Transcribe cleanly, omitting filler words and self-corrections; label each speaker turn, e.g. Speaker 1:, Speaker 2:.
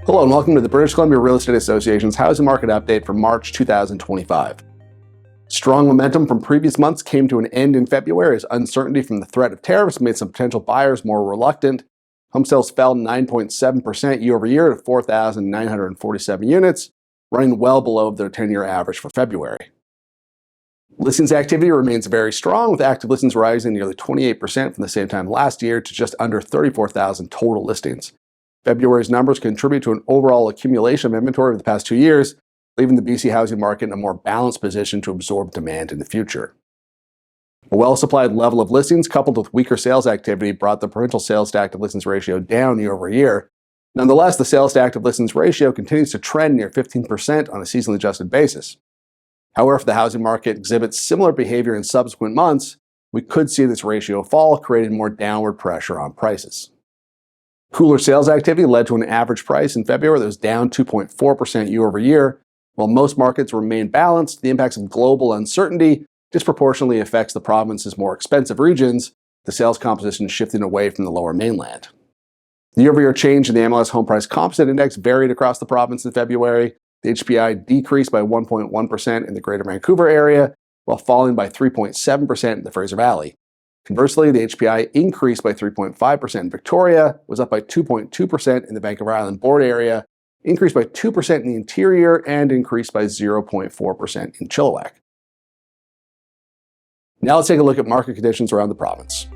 Speaker 1: Hello and welcome to the British Columbia Real Estate Association's housing market update for March 2025. Strong momentum from previous months came to an end in February as uncertainty from the threat of tariffs made some potential buyers more reluctant. Home sales fell 9.7% year over year to 4,947 units, running well below their 10-year average for February. Listings activity remains very strong, with active listings rising nearly 28% from the same time last year to just under 34,000 total listings. February's numbers contribute to an overall accumulation of inventory over the past 2 years, leaving the BC housing market in a more balanced position to absorb demand in the future. A well-supplied level of listings coupled with weaker sales activity brought the provincial sales to active listings ratio down year over year. Nonetheless, the sales to active listings ratio continues to trend near 15% on a seasonally adjusted basis. However, if the housing market exhibits similar behavior in subsequent months, we could see this ratio fall, creating more downward pressure on prices. Cooler sales activity led to an average price in February that was down 2.4% year over year. While most markets remain balanced, the impacts of global uncertainty disproportionately affects the province's more expensive regions, the sales composition shifting away from the lower mainland. The year-over-year change in the MLS Home Price Composite Index varied across the province in February. The HPI decreased by 1.1% in the Greater Vancouver area, while falling by 3.7% in the Fraser Valley. Conversely, the HPI increased by 3.5% in Victoria, was up by 2.2% in the Vancouver Island Board area, increased by 2% in the interior, and increased by 0.4% in Chilliwack. Now let's take a look at market conditions around the province.